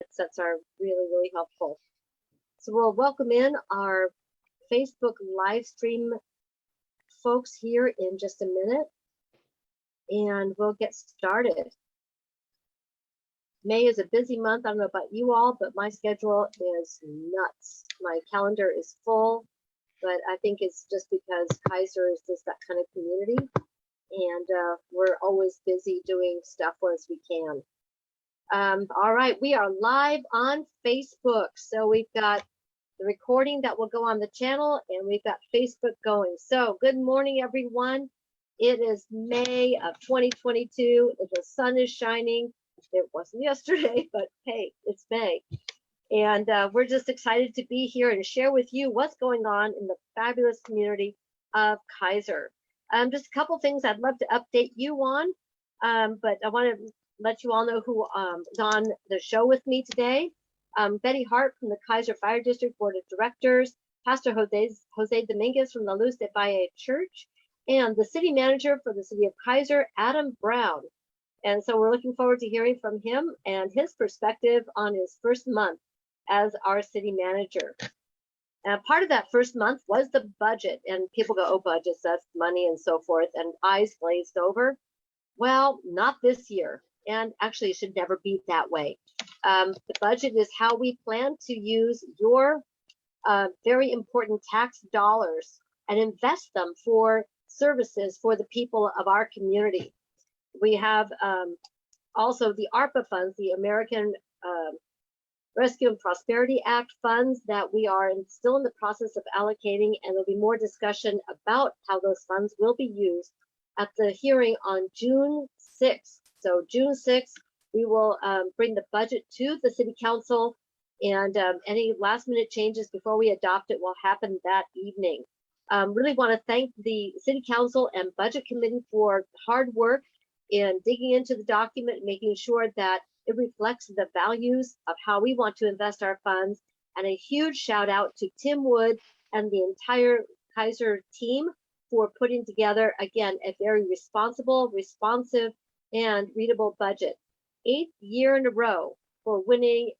headsets are really, really helpful. So we'll welcome in our Facebook live stream folks here in just a minute, and we'll get started. May is a busy month. I don't know about you all, but my schedule is nuts. My calendar is full, but I think it's just because Kaiser is just that kind of community, and we're always busy doing stuff once we can. All right, we are live on Facebook. So we've got the recording that will go on the channel, and we've got Facebook going. So good morning, everyone. It is May of 2022. The sun is shining. It wasn't yesterday, but hey, it's May. And we're just excited to be here and share with you what's going on in the fabulous community of Kaiser. Just a couple things I'd love to update you on, but I want to let you all know who is on the show with me today. Betty Hart from the Kaiser Fire District Board of Directors, Pastor Jose Dominguez from the Luz de Valle Church, and the city manager for the city of Kaiser, Adam Brown. And so we're looking forward to hearing from him and his perspective on his first month as our city manager. And part of that first month was the budget. And people go, oh, budgets, that's money and so forth, and eyes glazed over. Well, not this year. And actually, it should never be that way. The budget is how we plan to use your very important tax dollars and invest them for services for the people of our community. We have also the ARPA funds, the American Rescue and Prosperity Act funds that we are still in the process of allocating, and there'll be more discussion about how those funds will be used at the hearing on June 6th. So June 6th, we will bring the budget to the City Council, and any last minute changes before we adopt it will happen that evening. Really want to thank the City Council and Budget Committee for hard work in digging into the document, making sure that it reflects the values of how we want to invest our funds. And a huge shout out to Tim Wood and the entire Kaiser team for putting together, again, a very responsible, responsive, and readable budget. 8th year in a row for winning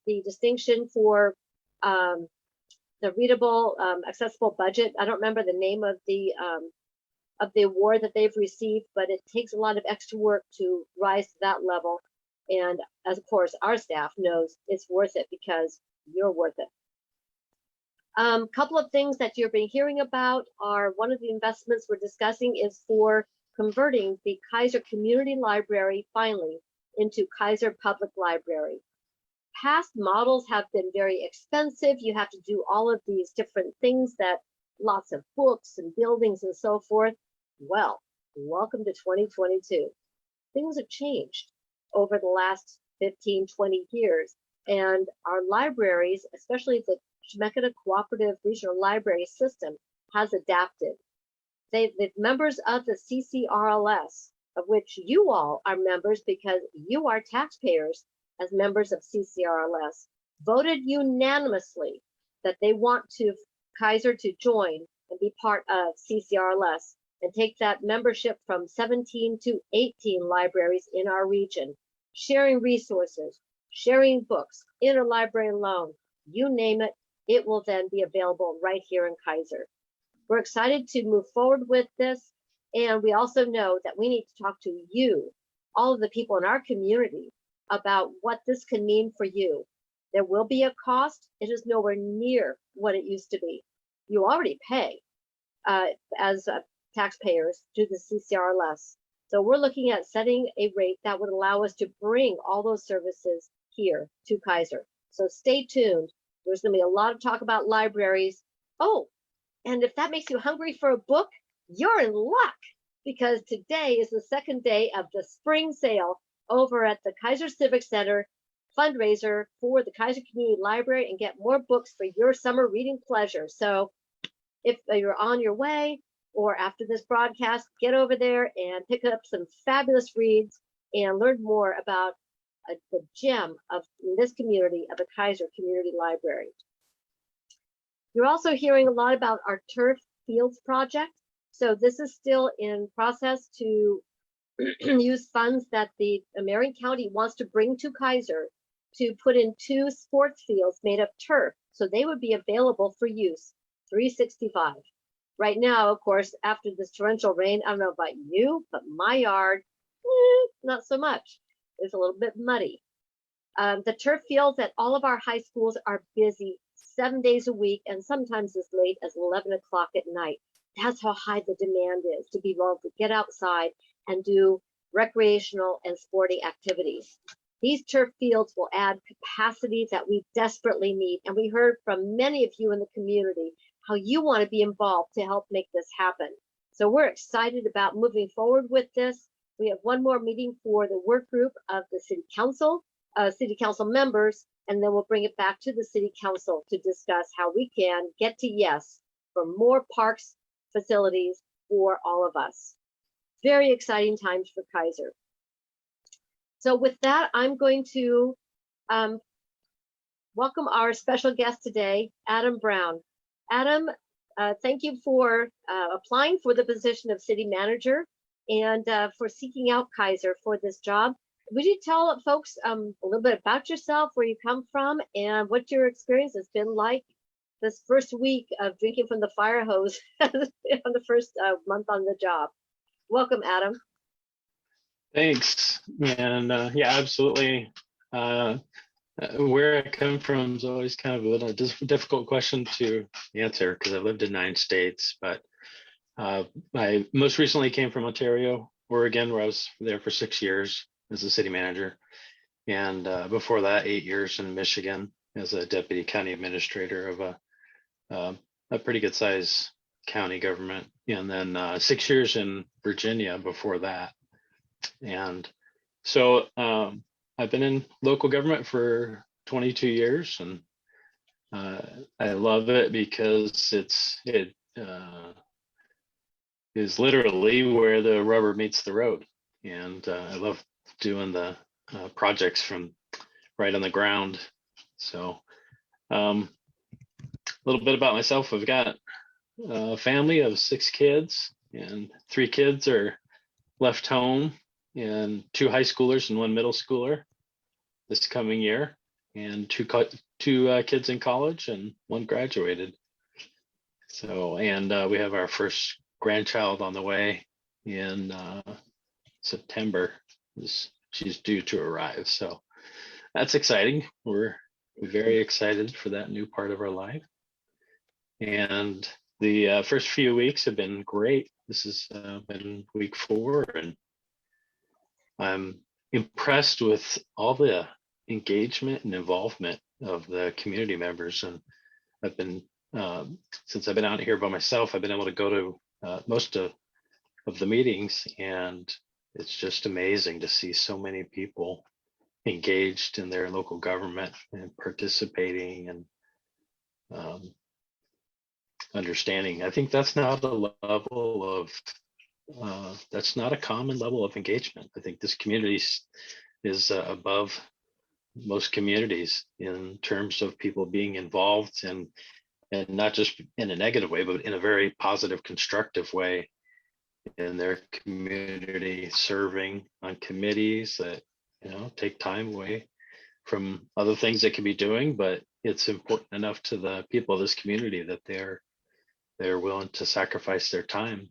the distinction for the readable, accessible budget. I don't remember the name of the award that they've received, but it takes a lot of extra work to rise to that level. And as of course, our staff knows it's worth it because you're worth it. Couple of things that you've been hearing about are one of the investments we're discussing is for converting the Kaiser Community Library finally into Kaiser Public Library. Past models have been very expensive. You have to do all of these different things that lots of books and buildings and so forth. Well, welcome to 2022. Things have changed over the last 15, 20 years. And our libraries, especially the Chemeketa Cooperative Regional Library System, has adapted. The members of the CCRLS, of which you all are members because you are taxpayers as members of CCRLS, voted unanimously that they want Kaiser to join and be part of CCRLS and take that membership from 17 to 18 libraries in our region, sharing resources, sharing books, interlibrary loan, you name it, it will then be available right here in Kaiser. We're excited to move forward with this, and we also know that we need to talk to you, all of the people in our community, about what this can mean for you. There will be a cost. It is nowhere near what it used to be. You already pay as taxpayers to the CCRLS. So we're looking at setting a rate that would allow us to bring all those services here to Kaiser. So stay tuned. There's going to be a lot of talk about libraries. Oh, and if that makes you hungry for a book, you're in luck, because today is the second day of the spring sale over at the Kaiser Civic Center fundraiser for the Kaiser Community Library, and get more books for your summer reading pleasure. So if you're on your way or after this broadcast, get over there and pick up some fabulous reads and learn more about the gem of this community of the Kaiser Community Library. You're also hearing a lot about our turf fields project. So this is still in process to use funds that the Marion County wants to bring to Kaiser to put in 2 sports fields made of turf, so they would be available for use 365. Right now, of course, after this torrential rain, I don't know about you, but my yard, not so much. It's a little bit muddy. The turf fields at all of our high schools are busy 7 days a week and sometimes as late as 11 o'clock at night. That's how high the demand is to be able to get outside and do recreational and sporting activities. These turf fields will add capacity that we desperately need. And we heard from many of you in the community how you want to be involved to help make this happen. So we're excited about moving forward with this. We have one more meeting for the work group of the city council members, and then we'll bring it back to the city council to discuss how we can get to yes for more parks facilities for all of us. Very exciting times for Kaiser. So with that, I'm going to welcome our special guest today, Adam Brown. Adam, thank you for applying for the position of city manager and for seeking out Kaiser for this job. Would you tell folks a little bit about yourself, where you come from, and what your experience has been like this first week of drinking from the fire hose on the first month on the job? Welcome, Adam. Thanks. And yeah, absolutely. Where I come from is always kind of a little difficult question to answer because I've lived in 9 states, but I most recently came from Ontario, Oregon, where I was there for 6 years as a city manager. And before that, 8 years in Michigan as a deputy county administrator of a pretty good size county government. And then 6 years in Virginia before that. And so I've been in local government for 22 years, and I love it because it is literally where the rubber meets the road. And I love doing the projects from right on the ground. So a little bit about myself. I've got a family of 6 kids, and 3 kids are left home, and 2 high schoolers and 1 middle schooler this coming year, and two kids in college and 1 graduated. So, and we have our first grandchild on the way in September. She's due to arrive. So that's exciting. We're very excited for that new part of our life. And the first few weeks have been great. This has been week 4, and I'm impressed with all the engagement and involvement of the community members. And I've been, since I've been out here by myself, I've been able to go to most of the meetings, and it's just amazing to see so many people engaged in their local government and participating and understanding. I think that's not a level of that's not a common level of engagement. I think this community is above most communities in terms of people being involved, and not just in a negative way, but in a very positive, constructive way in their community, serving on committees that, you know, take time away from other things they could be doing, but it's important enough to the people of this community that they're willing to sacrifice their time,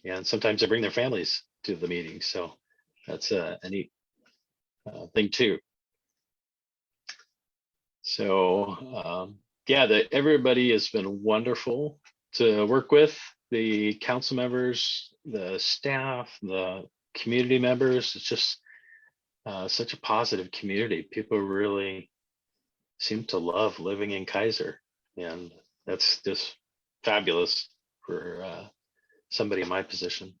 and sometimes they bring their families to the meeting. So that's a neat thing too. So yeah, everybody has been wonderful to work with. The council members, the staff, the community members. It's just such a positive community. People really seem to love living in Kaiser, and that's just fabulous for somebody in my position.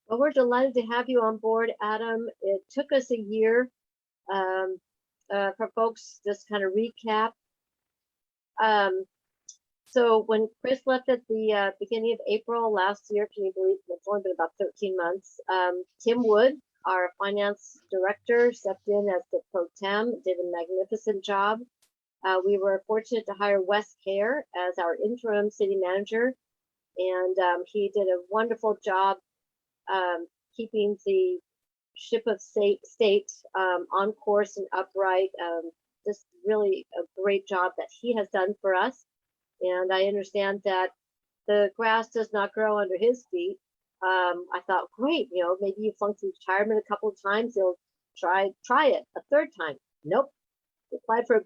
Well, we're delighted to have you on board, Adam. It took us a year. For folks, just kind of recap. So when Chris left at the beginning of April last year, can you believe it's only been about 13 months? Tim Wood, our finance director, stepped in as the pro tem, did a magnificent job. We were fortunate to hire Wes Kerr as our interim city manager, and he did a wonderful job keeping the ship of state, on course and upright. Just really a great job that he has done for us. And I understand that the grass does not grow under his feet. I thought, great, maybe you flunked through retirement a couple of times, you'll try it a third time. Nope. He applied for a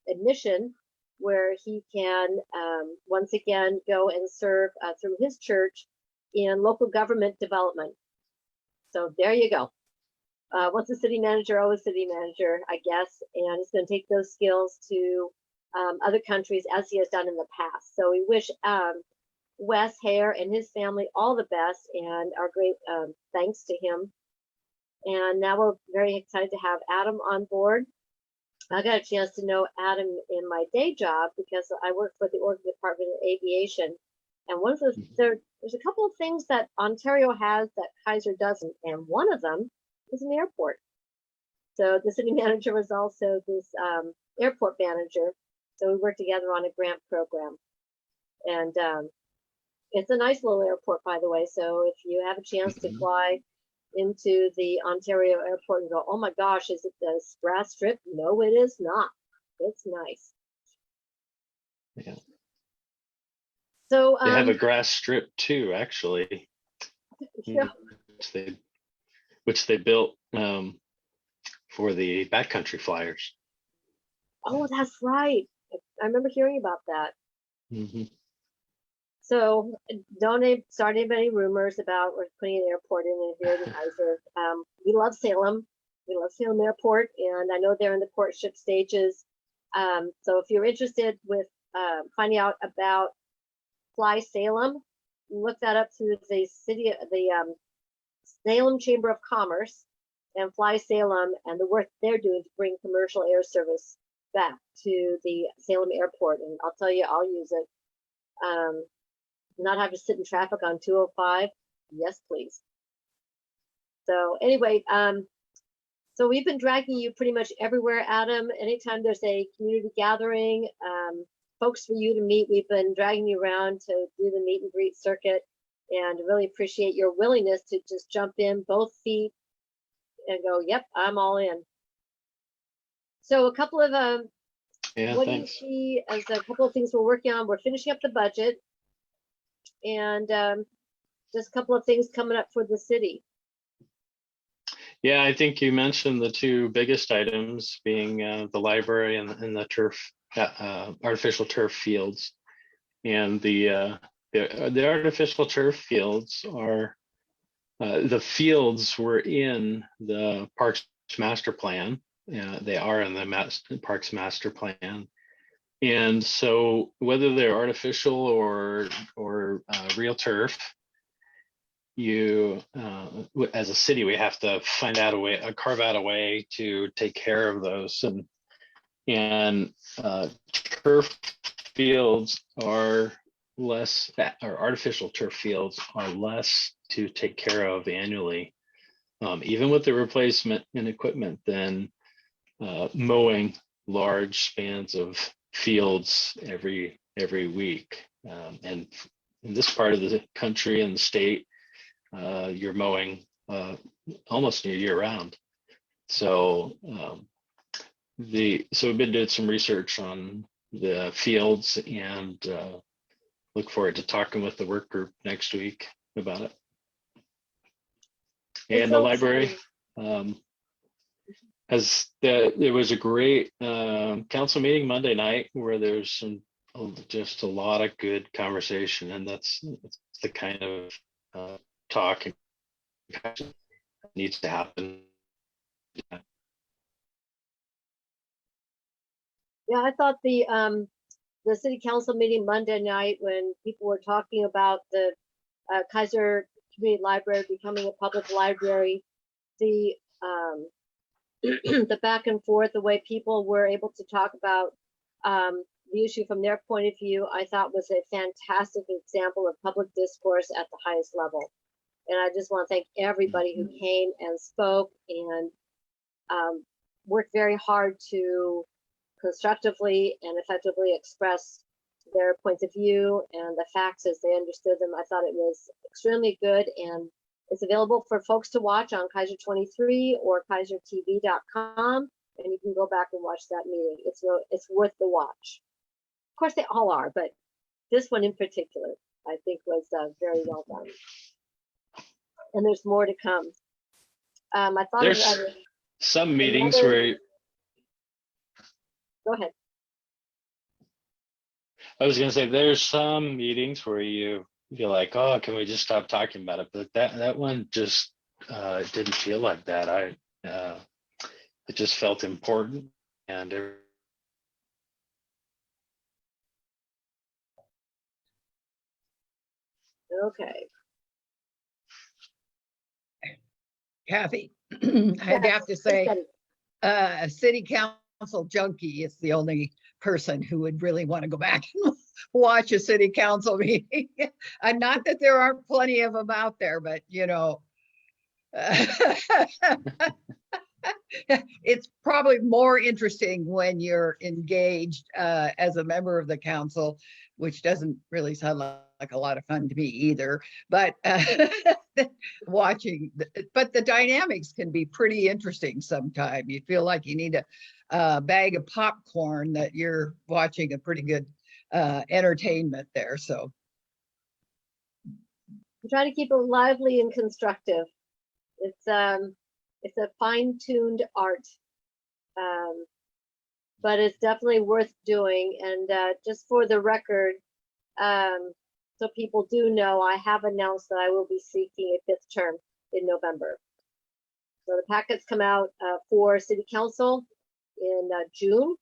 admission where he can once again go and serve through his church in local government development. So there you go. Once a city manager, always city manager, I guess. And he's going to take those skills to other countries as he has done in the past. So we wish Wes Hare and his family all the best, and our great thanks to him. And now we're very excited to have Adam on board. I got a chance to know Adam in my day job because I work for the Oregon Department of Aviation. And one of the, there's a couple of things that Ontario has that Kaiser doesn't, and one of them is an airport. So the city manager was also this airport manager. So we worked together on a grant program. And it's a nice little airport, by the way. So if you have a chance to fly into the Ontario airport and go, oh my gosh, is it the grass strip? No, it is not. It's nice. Yeah. So they have a grass strip too, actually, yeah. which they built for the backcountry flyers. Oh, that's right. I remember hearing about that. Mm-hmm. So don't start any rumors about we're putting an airport in here in Kaiser. We love Salem. We love Salem Airport, and I know they're in the courtship stages. So if you're interested with finding out about Fly Salem, look that up through the Salem Chamber of Commerce and Fly Salem, and the work they're doing to bring commercial air service back to the Salem Airport. And I'll tell you, I'll use it. Not have to sit in traffic on 205. Yes, please. So anyway, so we've been dragging you pretty much everywhere, Adam. Anytime there's a community gathering, folks for you to meet, we've been dragging you around to do the meet and greet circuit, and really appreciate your willingness to just jump in both feet and go, yep, I'm all in. So a couple of what thanks. do you see as a couple of things we're working on? We're finishing up the budget, and just a couple of things coming up for the city. Yeah, I think you mentioned the two biggest items being the library and the turf, artificial turf fields. And the artificial turf fields are, the fields were in the Parks Master Plan. They are in the Parks Master Plan. And so whether they're artificial or real turf, you as a city, we have to carve out a way to take care of those. And turf fields are less, or artificial turf fields are less to take care of annually, even with the replacement in equipment, than mowing large spans of fields every week. And in this part of the country and the state, you're mowing almost year round. So we've been doing some research on the fields, and look forward to talking with the work group next week about it. And the library, there was a great council meeting Monday night where there's just a lot of good conversation, and that's the kind of talk that needs to happen. Yeah, I thought the city council meeting Monday night, when people were talking about the Kaiser Community Library becoming a public library, the the back and forth, the way people were able to talk about the issue from their point of view, I thought was a fantastic example of public discourse at the highest level. And I just want to thank everybody who came and spoke and worked very hard to constructively and effectively express their points of view and the facts as they understood them. I thought it was extremely good, and It's available for folks to watch on Kaiser 23 or kaisertv.com, and you can go back and watch that meeting. It's worth the watch. Of course, they all are, but this one in particular, I think, was very well done. And there's more to come. I thought There's of some meetings another. where Go ahead. I was going to say there's some meetings where you feel like, oh, can we just stop talking about it? But that one just didn't feel like that. It just felt important, and Okay. Cathy, I'd have to say, a city council junkie is the only person who would really want to go back and watch a city council meeting. And not that there aren't plenty of them out there, but you know, it's probably more interesting when you're engaged as a member of the council, which doesn't really sound like a lot of fun to me either. But watching, but the dynamics can be pretty interesting sometimes. You feel like you need a bag of popcorn that you're watching a pretty good entertainment there. So Try to keep it lively and constructive. It's a fine-tuned art, but it's definitely worth doing. And just for the record, so people do know, I have announced that I will be seeking a 5th term in November. So the packets come out for City Council in June,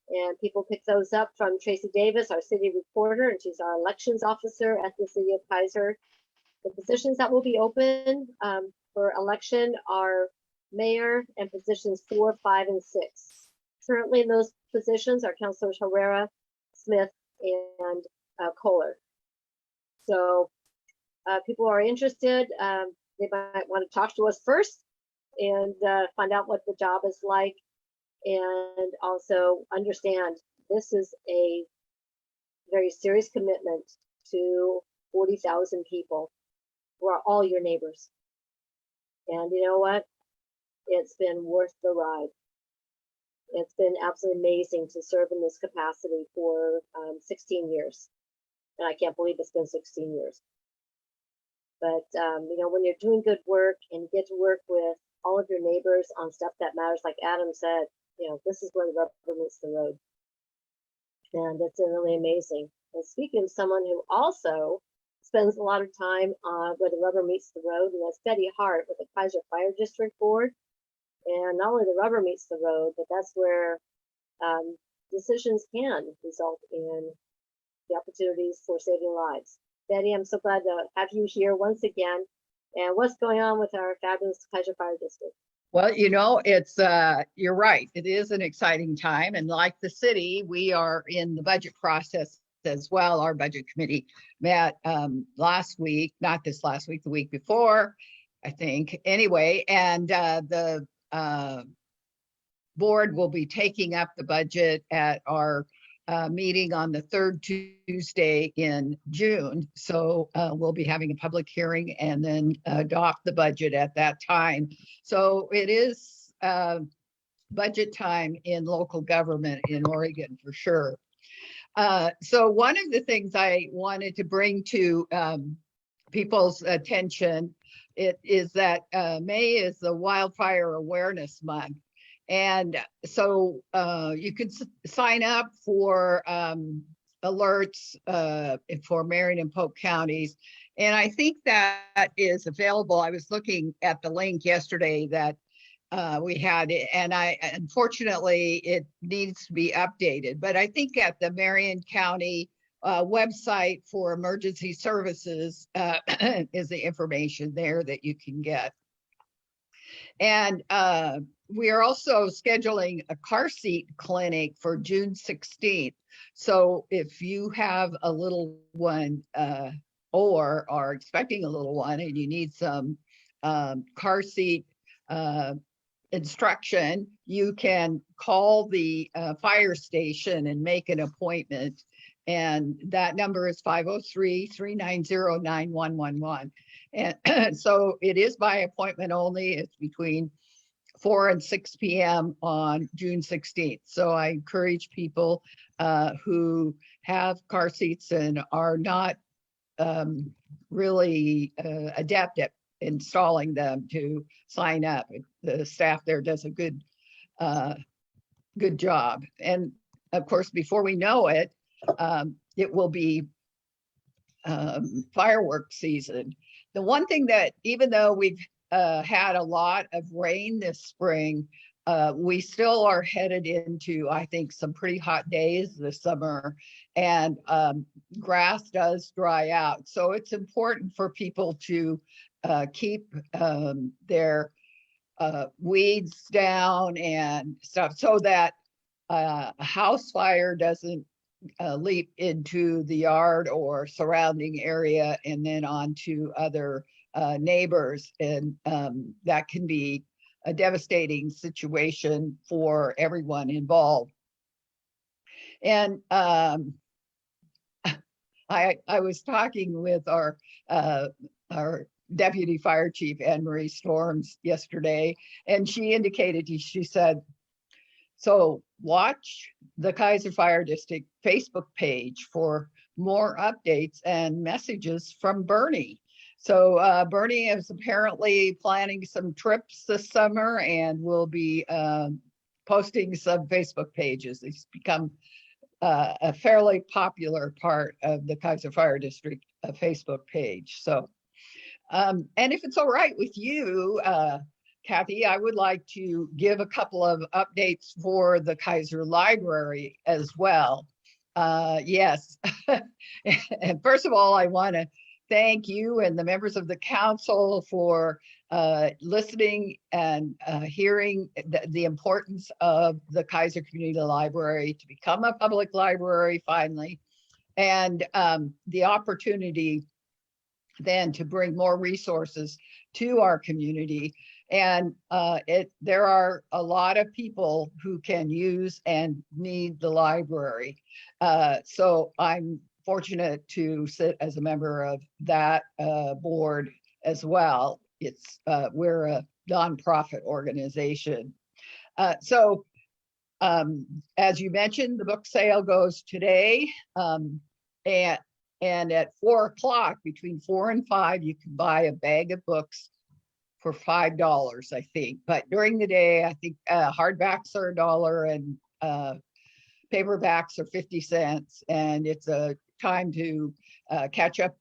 and people pick those up from Tracy Davis, our city reporter, and she's our elections officer at the City of Kaiser. The positions that will be open for election are mayor and positions 4, 5, and 6. Currently in those positions are Councilors Herrera, Smith, and Kohler. So people are interested. They might want to talk to us first and find out what the job is like, and also understand this is a very serious commitment to 40,000 people who are all your neighbors. And you know what? It's been worth the ride. It's been absolutely amazing to serve in this capacity for 16 years. And I can't believe it's been 16 years. But you know, when you're doing good work and you get to work with all of your neighbors on stuff that matters, like Adam said, you know, this is where the rubber meets the road. And it's really amazing. And speaking of someone who also spends a lot of time where the rubber meets the road, and that's Betty Hart with the Kaiser Fire District Board. And not only the rubber meets the road, but that's where decisions can result in the opportunities for saving lives. Betty, I'm so glad to have you here once again. And what's going on with our fabulous Kaiser Fire District? well, you know, it's you're right. It is an exciting time. And like the city, we are in the budget process as well. Our budget committee met last week, not this last week, the week before, I think. Anyway, and the board will be taking up the budget at our meeting on the 3rd Tuesday in June. So we'll be having a public hearing and then adopt the budget at that time. So it is budget time in local government in Oregon for sure. So one of the things I wanted to bring to people's attention is that May is the Wildfire Awareness Month. And so you can sign up for alerts for Marion and Polk counties. And I think that is available. I was looking at the link yesterday that we had, and unfortunately, it needs to be updated. But I think at the Marion County website for emergency services is the information there that you can get. And we are also scheduling a car seat clinic for June 16th. So if you have a little one or are expecting a little one and you need some car seat instruction, you can call the fire station and make an appointment. And that number is 503-390-9111. And so it is by appointment only. It's between 4 and 6 p.m. on June 16th. So I encourage people who have car seats and are not really adept at installing them to sign up. The staff there does a good job. And of course, before we know it, it will be fireworks season. The one thing that, even though we've had a lot of rain this spring, we still are headed into, I think, some pretty hot days this summer, and grass does dry out. So it's important for people to keep their weeds down and stuff, so that a house fire doesn't leap into the yard or surrounding area and then on to other neighbors. And that can be a devastating situation for everyone involved. And I was talking with our Deputy Fire Chief, Anne Marie Storms, yesterday, and she indicated, she said, so watch the Kaiser Fire District Facebook page for more updates and messages from Bernie. So Bernie is apparently planning some trips this summer and will be posting some Facebook pages. He's become a fairly popular part of the Kaiser Fire District Facebook page. So, and if it's all right with you, Cathy, I would like to give a couple of updates for the Kaiser Library as well. Yes. And first of all, I want to thank you and the members of the council for listening and hearing the importance of the Kaiser Community Library to become a public library finally, and the opportunity then to bring more resources to our community. And there are a lot of people who can use and need the library. So I'm fortunate to sit as a member of that board as well. We're a nonprofit organization. So as you mentioned, the book sale goes today. And at 4 o'clock, between 4 and 5, you can buy a bag of books for $5, I think. But during the day, I think hardbacks are $1 and paperbacks are 50 cents. And it's a time to catch up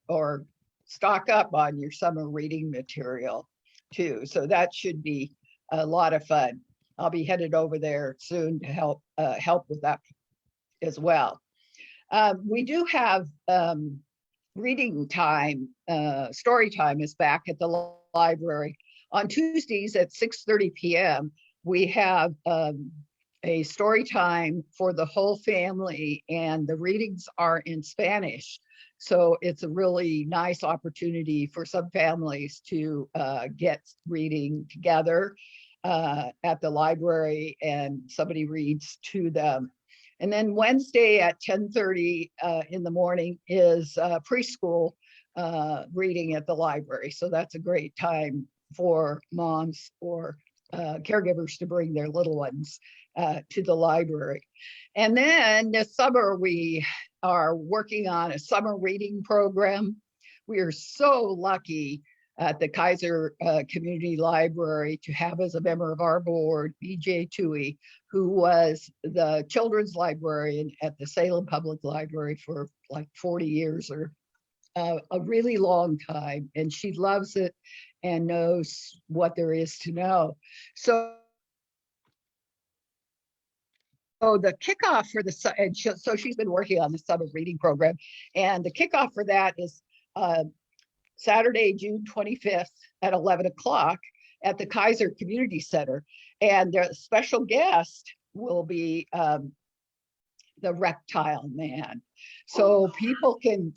or stock up on your summer reading material too. So that should be a lot of fun. I'll be headed over there soon to help with that as well. We do have reading time. Story time is back at the library on Tuesdays at 6:30 p.m. We have a story time for the whole family, and the readings are in Spanish. So it's a really nice opportunity for some families to get reading together at the library, and somebody reads to them. And then Wednesday at 10:30 in the morning is preschool reading at the library. So that's a great time for moms or caregivers to bring their little ones to the library. And then this summer, we are working on a summer reading program. We are so lucky at the Kaiser Community Library to have as a member of our board, B.J. Toohey, who was the children's librarian at the Salem Public Library for like 40 years or a really long time. And she loves it and knows what there is to know. So the kickoff for so she's been working on the summer reading program, and the kickoff for that is Saturday, June 25th at 11 o'clock at the Kaiser Community Center. And the special guest will be the Reptile Man. So people can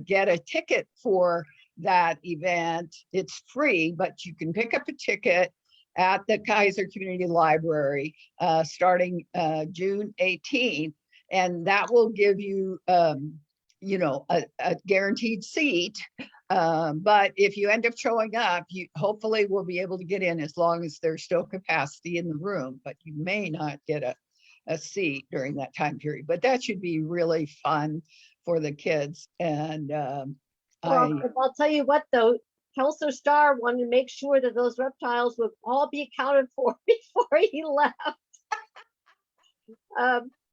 get a ticket for that event. It's free, but you can pick up a ticket at the Kaiser Community Library starting June 18th. And that will give you, you know, a guaranteed seat. But if you end up showing up, you hopefully will be able to get in as long as there's still capacity in the room, but you may not get a seat during that time period. But that should be really fun for the kids. And I'll tell you what, though, Counselor Starr wanted to make sure that those reptiles would all be accounted for before he left.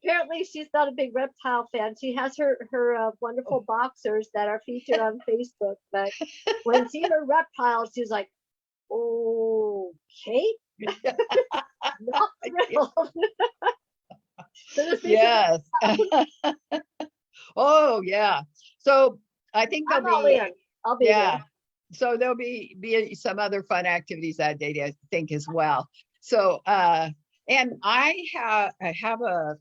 Apparently, she's not a big reptile fan. She has her wonderful boxers that are featured on Facebook, but when she heard reptiles, she's like, okay, not thrilled. yes. Oh, yeah. So I think I'm there'll all be, in. I'll be yeah. there. So there'll be some other fun activities that day, I think, as well. So, and I have a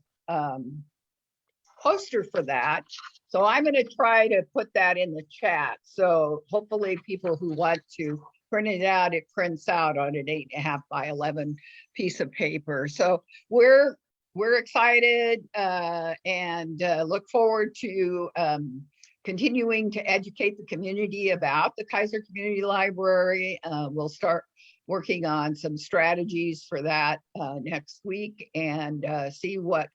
poster for that. So I'm going to try to put that in the chat. So hopefully people who want to print it out, it prints out on an 8.5 by 11 piece of paper. So we're excited and look forward to continuing to educate the community about the Kaiser Community Library. We'll start working on some strategies for that next week and see what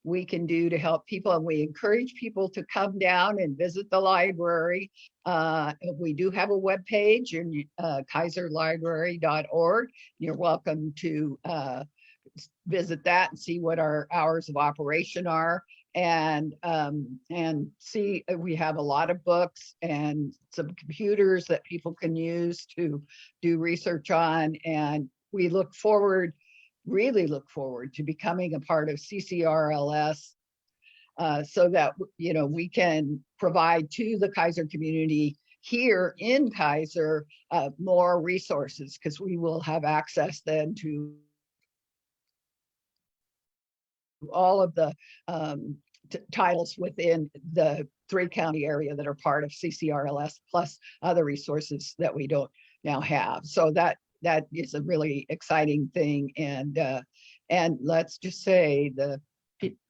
we can do to help people. And we encourage people to come down and visit the library. We do have a webpage, kaiserlibrary.org. You're welcome to visit that and see what our hours of operation are. And see, we have a lot of books and some computers that people can use to do research on. And we really look forward to becoming a part of CCRLS so that, you know, we can provide to the Kaiser community here in Kaiser more resources, because we will have access then to all of the titles within the 3-county area that are part of CCRLS, plus other resources that we don't now have. So that is a really exciting thing. And let's just say the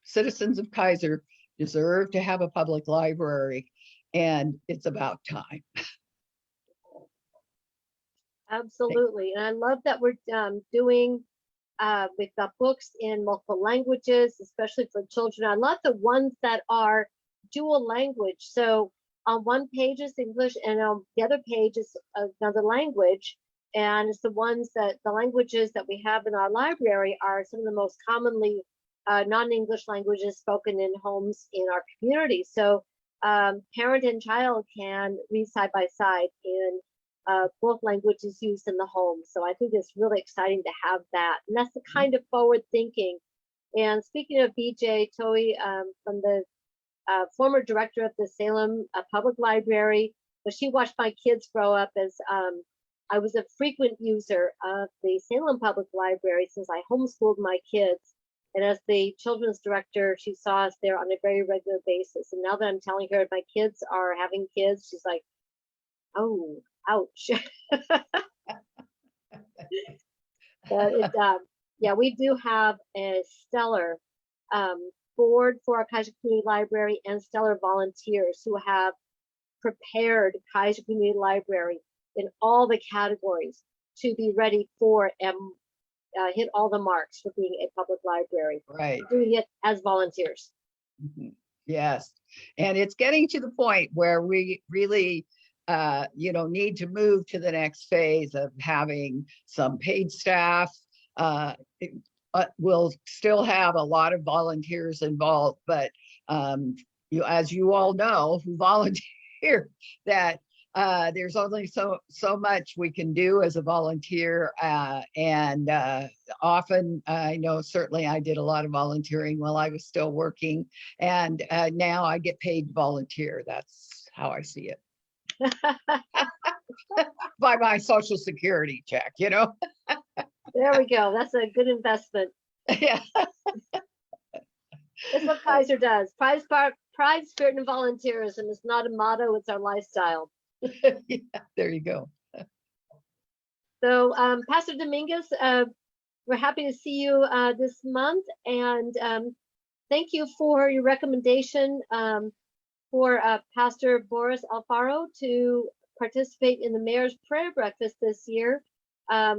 citizens of Kaiser deserve to have a public library, and it's about time. Absolutely. And I love that we're doing we've got books in multiple languages, especially for children. I love the ones that are dual language. So on one page is English, and on the other page is another language. And it's the languages that we have in our library are some of the most commonly non-English languages spoken in homes in our community. So parent and child can read side by side in both languages used in the home. So I think it's really exciting to have that. And that's the kind of forward thinking. And speaking of BJ Toey, from the former director of the Salem Public Library, but she watched my kids grow up as I was a frequent user of the Salem Public Library since I homeschooled my kids. And as the children's director, she saw us there on a very regular basis. And now that I'm telling her my kids are having kids, she's like, oh, ouch. But yeah, we do have a stellar board for our Kaiser Community Library and stellar volunteers who have prepared Kaiser Community Library in all the categories to be ready for and hit all the marks for being a public library. Right. Doing it as volunteers. Mm-hmm. Yes. And it's getting to the point where we really need to move to the next phase of having some paid staff. We'll still have a lot of volunteers involved, but as you all know who volunteer, that there's only so much we can do as a volunteer, and often I know certainly I did a lot of volunteering while I was still working, and now I get paid to volunteer. That's how I see it. By my Social Security check, you know. There we go. That's a good investment. Yeah. That's what Kaiser does. Pride, spirit, and volunteerism is not a motto, it's our lifestyle. Yeah, there you go. So Pastor Dominguez, we're happy to see you this month, and thank you for your recommendation for Pastor Boris Alfaro to participate in the mayor's prayer breakfast this year. A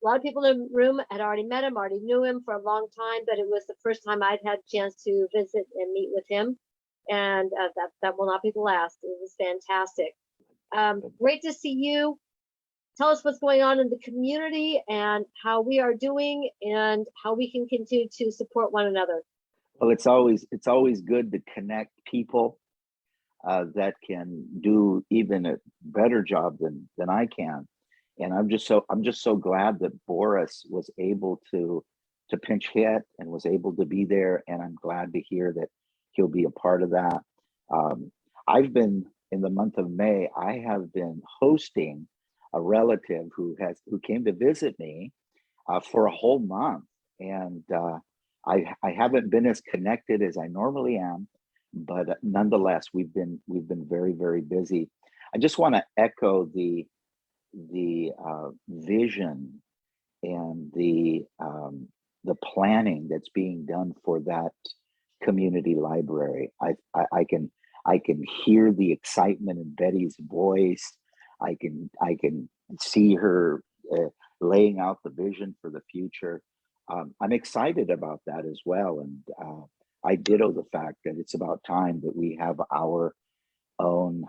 lot of people in the room had already met him, already knew him for a long time, but it was the first time I'd had a chance to visit and meet with him. And that will not be the last. It was fantastic. Great to see you. Tell us what's going on in the community and how we are doing and how we can continue to support one another. Well, it's always good to connect people that can do even a better job than I can. And I'm just so glad that Boris was able to pinch hit and was able to be there. And I'm glad to hear that he'll be a part of that. I've been, in the month of May, I have been hosting a relative who came to visit me for a whole month. And I haven't been as connected as I normally am, but nonetheless, we've been very, very busy. I just want to echo the vision and the planning that's being done for that community library. I can hear the excitement in Betty's voice. I can see her laying out the vision for the future. I'm excited about that as well, and I ditto the fact that it's about time that we have our own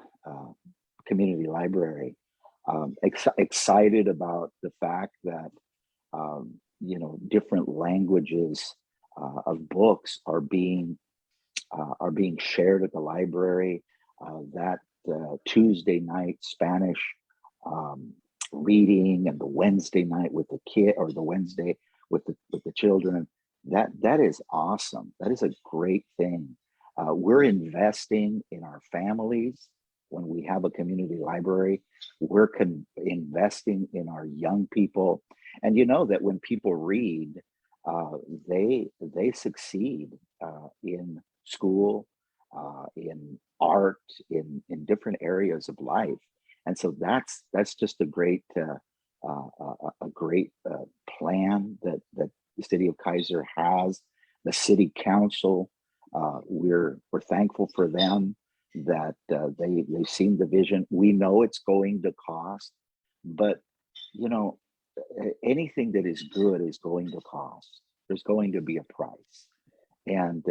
community library. Excited about the fact that different languages of books are being shared at the library. That Tuesday night Spanish reading and the Wednesday night with the kid, or the Wednesday with the children, that is awesome. That is a great thing. We're investing in our families when we have a community library. We're investing in our young people, and you know that when people read, they succeed in school, in art, in different areas of life. And so that's just a great plan that the city of Kaiser has. The city council, we're thankful for them that they've seen the vision. We know it's going to cost, but anything that is good is going to cost. There's going to be a price, and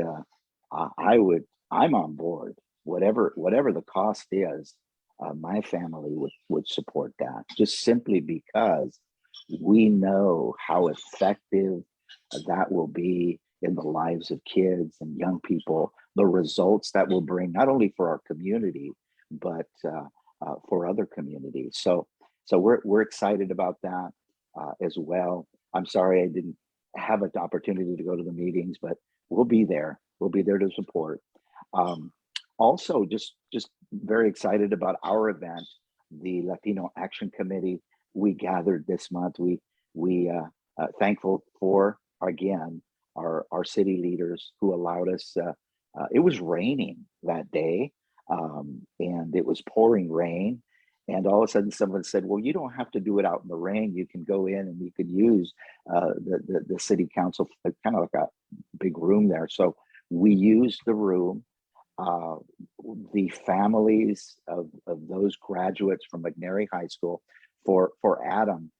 I'm on board. Whatever the cost is, my family would support that, just simply because we know how effective that will be in the lives of kids and young people, the results that will bring, not only for our community, but for other communities. So we're excited about that as well. I'm sorry I didn't have an opportunity to go to the meetings, but we'll be there. We'll be there to support. Also, just very excited about our event, the Latino Action Committee. We gathered this month. We thankful for, again, our city leaders who allowed us. It was raining that day, and it was pouring rain. And all of a sudden, someone said, "Well, you don't have to do it out in the rain. You can go in and you could use the city council, kind of like a big room there." So we used the room. The families of those graduates from McNary High School, for Adam,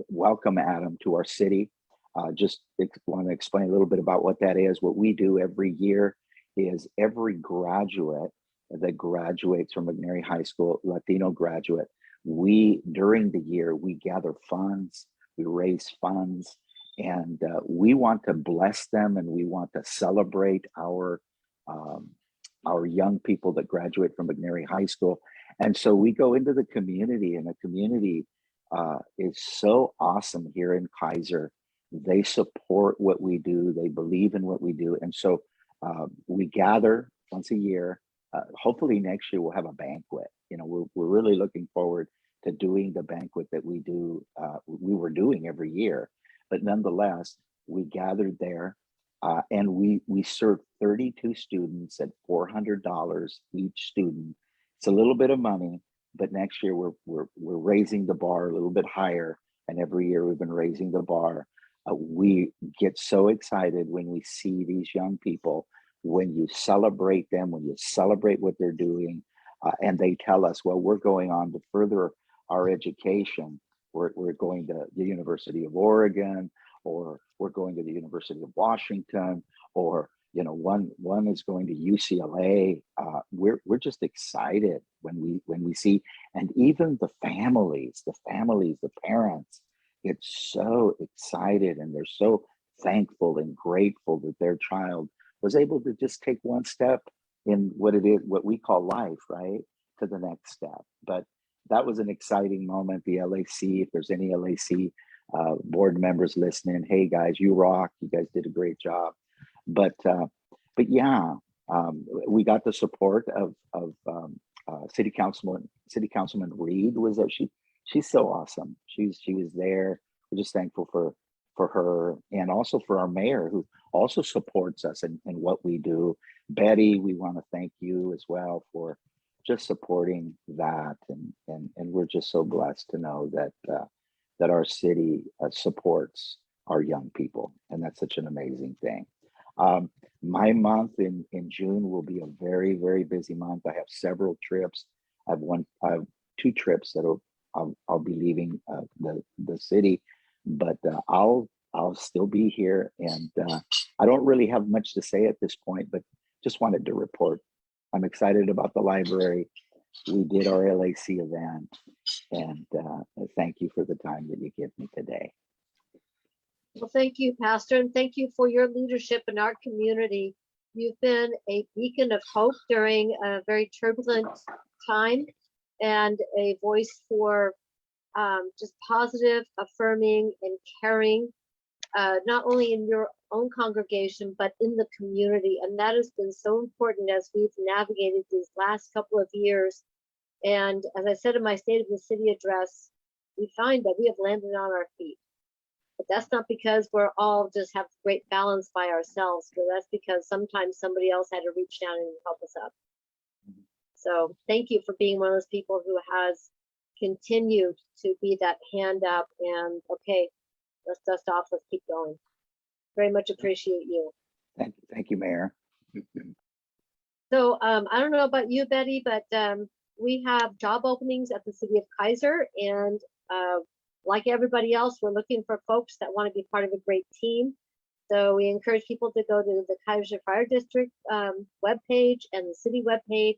welcome Adam to our city. Just want to explain a little bit about what that is. What we do every year is every graduate that graduates from McNary High School, Latino graduate, during the year, we gather funds, we raise funds, and we want to bless them, and we want to celebrate our young people that graduate from McNary High School. And so we go into the community, and the community is so awesome here in Kaiser. They support what we do. They believe in what we do. And so we gather once a year. Hopefully next year we'll have a banquet. We're really looking forward to doing the banquet that we were doing every year. But nonetheless, we gathered there. And we served 32 students at $400 each student. It's a little bit of money, but next year we're raising the bar a little bit higher. And every year we've been raising the bar. we get so excited when we see these young people, when you celebrate them, when you celebrate what they're doing, and they tell us, well, we're going on to further our education. We're going to the University of Oregon, or we're going to the University of Washington, or one is going to UCLA. We're just excited when we see, and even the families, the parents get so excited, and they're so thankful and grateful that their child was able to just take one step in what we call life, right, to the next step. But that was an exciting moment. The LAC, if there's any LAC board members listening, hey guys, you rock. You guys did a great job. But yeah, we got the support of City Councilman Reed. Was there? She's so awesome. She was there. We're just thankful for her, and also for our mayor, who also supports us in what we do. Betty, we want to thank you as well for just supporting that, and we're just so blessed to know that our city supports our young people, and that's such an amazing thing. My month in June will be a very, very busy month. I have several trips. I have 2 trips that I'll be leaving the city, but I'll still be here, and I don't really have much to say at this point, but just wanted to report. I'm excited about the library. We did our LAC event, and thank you for the time that you give me today. Well, thank you, Pastor, and thank you for your leadership in our community. You've been a beacon of hope during a very turbulent time, and a voice for just positive, affirming, and caring, not only in your own congregation, but in the community. And that has been so important as we've navigated these last couple of years. And as I said in my State of the City address, we find that we have landed on our feet. But that's not because we're all just have great balance by ourselves, but that's because sometimes somebody else had to reach down and help us up. So thank you for being one of those people who has continued to be that hand up and, okay, let's dust off, let's keep going. Very much appreciate you. Thank you, Mayor. So I don't know about you, Betty, but we have job openings at the City of Kaiser, and like everybody else, we're looking for folks that want to be part of a great team. So we encourage people to go to the Kaiser Fire District webpage and the city webpage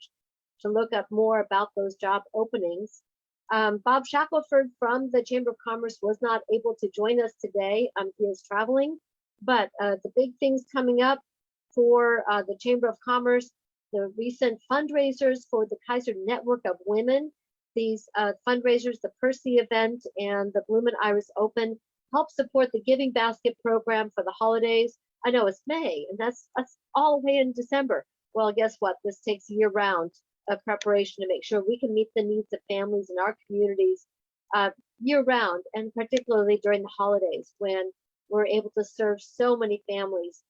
to look up more about those job openings. Bob Shackelford from the Chamber of Commerce was not able to join us today. He is traveling, but the big things coming up for the Chamber of Commerce, the recent fundraisers for the Kaiser Network of Women. These fundraisers, the Percy event and the Bloom and Iris Open, help support the Giving Basket program for the holidays. I know it's May, and that's all the way in December. Well, guess what? This takes year-round preparation to make sure we can meet the needs of families in our communities year-round, and particularly during the holidays when we're able to serve so many families,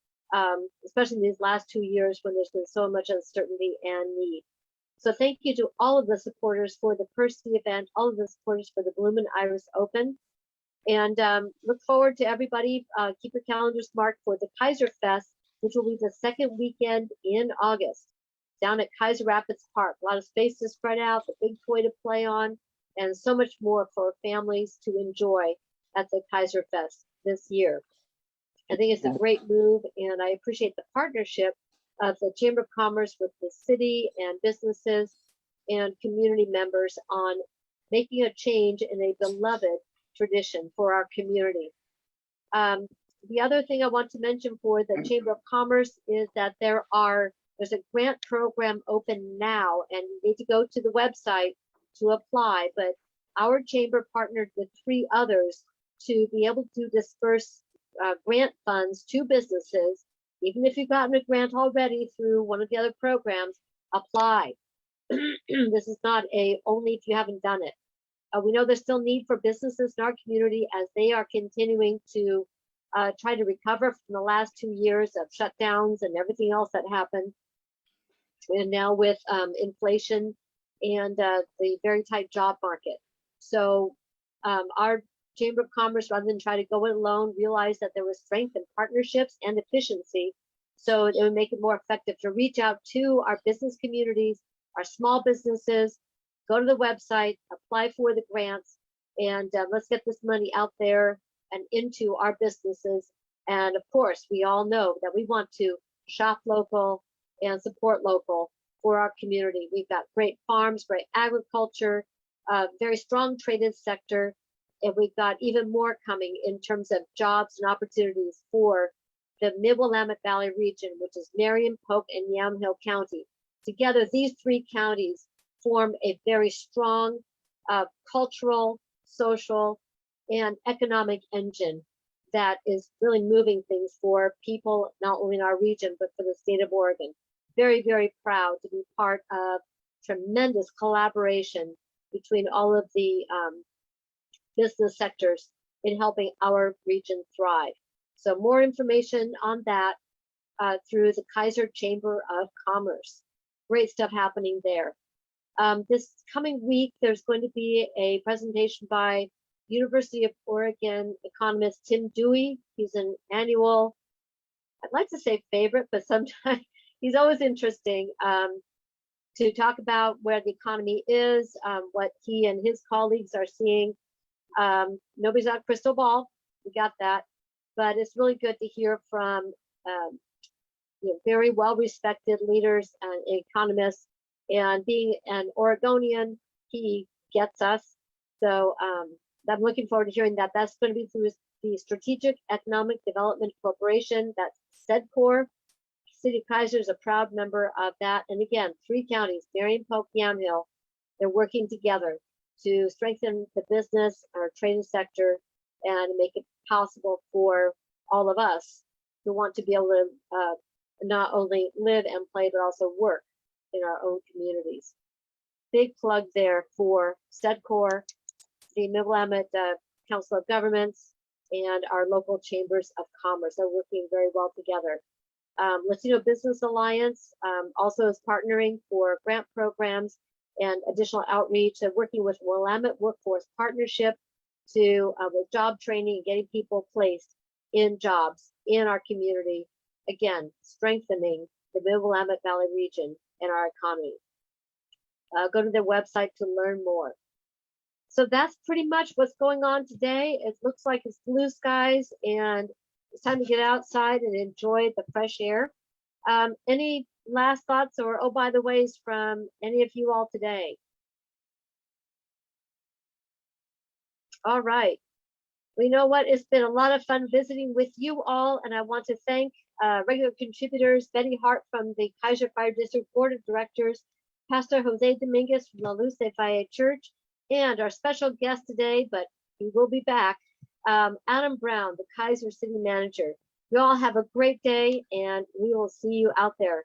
especially in these last 2 years when there's been so much uncertainty and need. So thank you to all of the supporters for the Percy event, all of the supporters for the Bloom and Iris Open. And look forward to everybody. Keep your calendars marked for the Kaiser Fest, which will be the second weekend in August down at Kaiser Rapids Park. A lot of space to spread out, the big toy to play on, and so much more for families to enjoy at the Kaiser Fest this year. I think it's a great move, and I appreciate the partnership of the Chamber of Commerce with the city and businesses and community members on making a change in a beloved tradition for our community. The other thing I want to mention for the Chamber of Commerce is that there's a grant program open now, and you need to go to the website to apply, but our chamber partnered with 3 others to be able to disperse grant funds to businesses. Even if you've gotten a grant already through one of the other programs, apply. This is not only if you haven't done it. We know there's still need for businesses in our community as they are continuing to try to recover from the last 2 years of shutdowns and everything else that happened. And now with inflation and the very tight job market. So our Chamber of Commerce, rather than try to go it alone, realized that there was strength in partnerships and efficiency. So it would make it more effective to reach out to our business communities, our small businesses, go to the website, apply for the grants, and let's get this money out there and into our businesses. And of course, we all know that we want to shop local and support local for our community. We've got great farms, great agriculture, very strong traded sector, and we've got even more coming in terms of jobs and opportunities for the Mid-Willamette Valley region, which is Marion, Polk, and Yamhill County. Together, these three counties form a very strong cultural, social, and economic engine that is really moving things for people, not only in our region, but for the state of Oregon. Very, very proud to be part of tremendous collaboration between all of the business sectors in helping our region thrive. So more information on that through the Kaiser Chamber of Commerce. Great stuff happening there. This coming week, there's going to be a presentation by University of Oregon economist Tim Dewey. He's an annual, I'd like to say favorite, but sometimes he's always interesting to talk about where the economy is, what he and his colleagues are seeing. Nobody's got a crystal ball, we got that, but it's really good to hear from very well-respected leaders and economists. And being an Oregonian, he gets us. So I'm looking forward to hearing that. That's going to be through the Strategic Economic Development Corporation, that's SEDCOR. City of Kaiser is a proud member of that. And again, three counties, Marion, Polk, Yamhill, they're working together to strengthen the business, our trading sector, and make it possible for all of us who want to be able to not only live and play, but also work in our own communities. Big plug there for SEDCOR, the Mid-Willamette Council of Governments, and our local chambers of commerce. They're working very well together. Latino Business Alliance also is partnering for grant programs and additional outreach, and working with Willamette Workforce Partnership to with job training and getting people placed in jobs in our community. Again, strengthening the Mid-Willamette Valley region and our economy. Go to their website to learn more. So that's pretty much what's going on today. It looks like it's blue skies and it's time to get outside and enjoy the fresh air. Any last thoughts or, oh, by the ways from any of you all today? All right. Well, you know what? It's been a lot of fun visiting with you all, and I want to thank regular contributors, Betty Hart from the Kaiser Fire District Board of Directors, Pastor Jose Dominguez from La Luz de Valle Church, and our special guest today, but he will be back, Adam Brown, the Kaiser City Manager. You all have a great day, and we will see you out there.